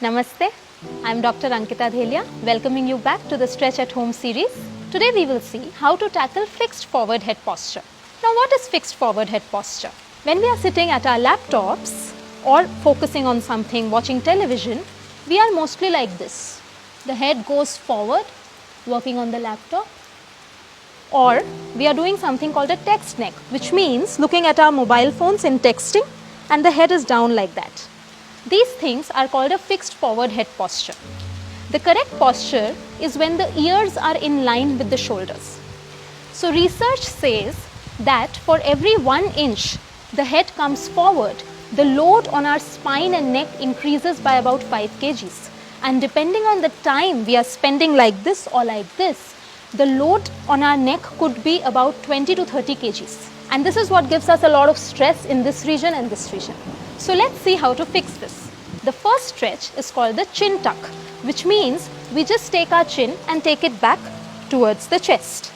Namaste, I am Dr. Ankita Dhelia, welcoming you back to the Stretch at Home series. Today we will see how to tackle fixed forward head posture. Now what is fixed forward head posture? When we are sitting at our laptops or focusing on something, watching television, we are mostly like this. The head goes forward, working on the laptop. Or we are doing something called a text neck, which means looking at our mobile phones in texting and the head is down like that. These things are called a fixed forward head posture. The correct posture is when the ears are in line with the shoulders. So research says that for every 1 inch the head comes forward, the load on our spine and neck increases by about 5 kgs. And depending on the time we are spending like this or like this, the load on our neck could be about 20 to 30 kgs. And this is what gives us a lot of stress in this region and this region. So let's see how to fix this. The first stretch is called the chin tuck, which means we just take our chin and take it back towards the chest.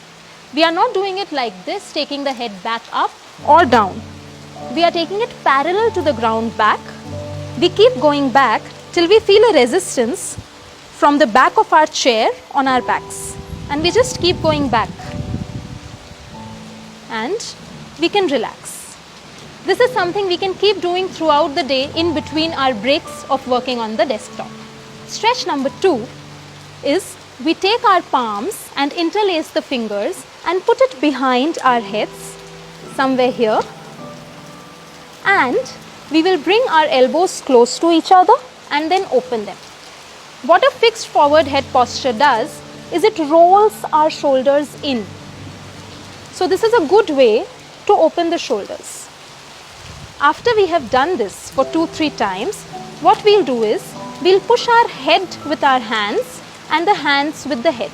We are not doing it like this, taking the head back up or down. We are taking it parallel to the ground back. We keep going back till we feel a resistance from the back of our chair on our backs. And we just keep going back. And we can relax. This is something we can keep doing throughout the day in between our breaks of working on the desktop. Stretch number 2 is we take our palms and interlace the fingers and put it behind our heads, somewhere here. And we will bring our elbows close to each other and then open them. What a fixed forward head posture does is it rolls our shoulders in. So this is a good way to open the shoulders. After we have done this for 2-3 times, what we'll do is we'll push our head with our hands and the hands with the head.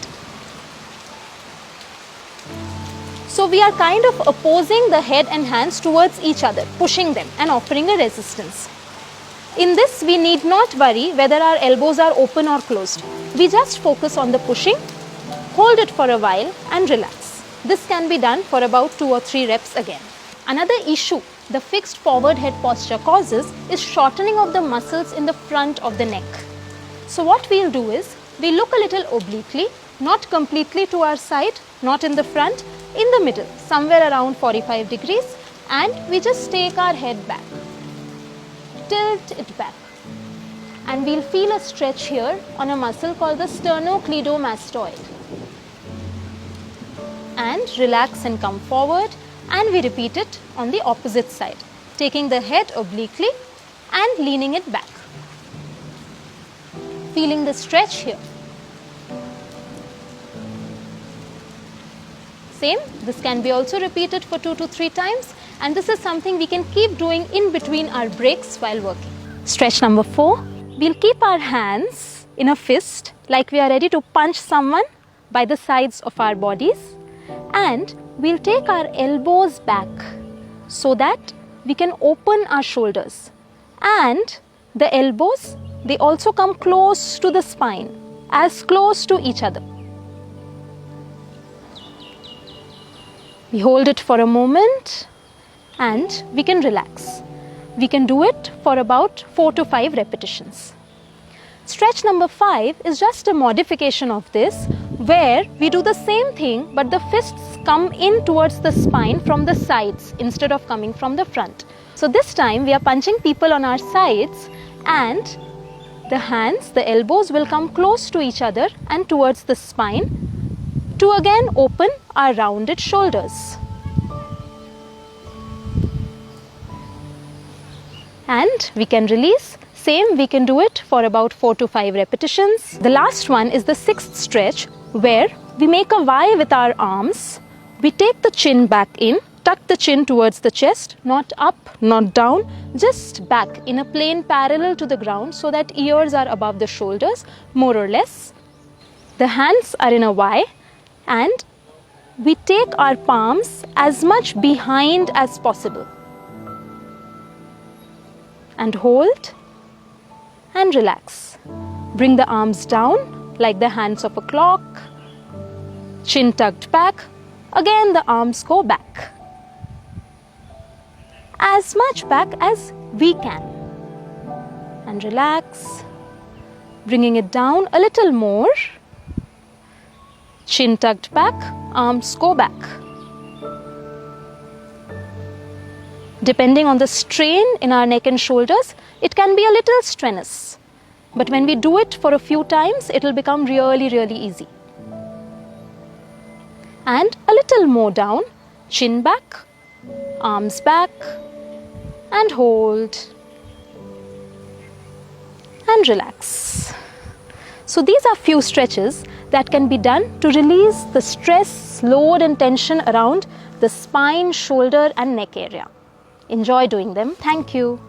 So we are kind of opposing the head and hands towards each other, pushing them and offering a resistance. In this, we need not worry whether our elbows are open or closed. We just focus on the pushing, hold it for a while and relax. This can be done for about 2 or 3 reps again. Another issue the fixed forward head posture causes is shortening of the muscles in the front of the neck. So what we'll do is, we look a little obliquely, not completely to our side, not in the front, in the middle, somewhere around 45 degrees, and we just take our head back. Tilt it back. And we'll feel a stretch here on a muscle called the sternocleidomastoid. And relax and come forward, and we repeat it on the opposite side, taking the head obliquely and leaning it back. Feeling the stretch here. Same, this can be also repeated for 2 to 3 times, and this is something we can keep doing in between our breaks while working. Stretch number 4, we'll keep our hands in a fist like we are ready to punch someone by the sides of our bodies, and we'll take our elbows back so that we can open our shoulders. And the elbows, they also come close to the spine, as close to each other. We hold it for a moment and we can relax. We can do it for about 4 to 5 repetitions. Stretch number 5 is just a modification of this, where we do the same thing but the fists come in towards the spine from the sides instead of coming from the front. So this time we are punching people on our sides, and the hands, the elbows will come close to each other and towards the spine to again open our rounded shoulders. And we can release. Same, we can do it for about 4 to 5 repetitions. The last one is the 6th stretch, where we make a Y with our arms. We take the chin back in, tuck the chin towards the chest, not up, not down, just back in a plane parallel to the ground so that ears are above the shoulders, more or less. The hands are in a Y, and we take our palms as much behind as possible. And hold and relax. Bring the arms down like the hands of a clock. Chin tucked back. Again the arms go back. As much back as we can. And relax Bringing it down a little more. Chin tucked back, arms go back. Depending on the strain in our neck and shoulders, it can be a little strenuous. But when we do it for a few times, it will become really, really easy. And a little more down, chin back, arms back, and hold. And relax. So these are few stretches that can be done to release the stress, load and tension around the spine, shoulder and neck area. Enjoy doing them. Thank you.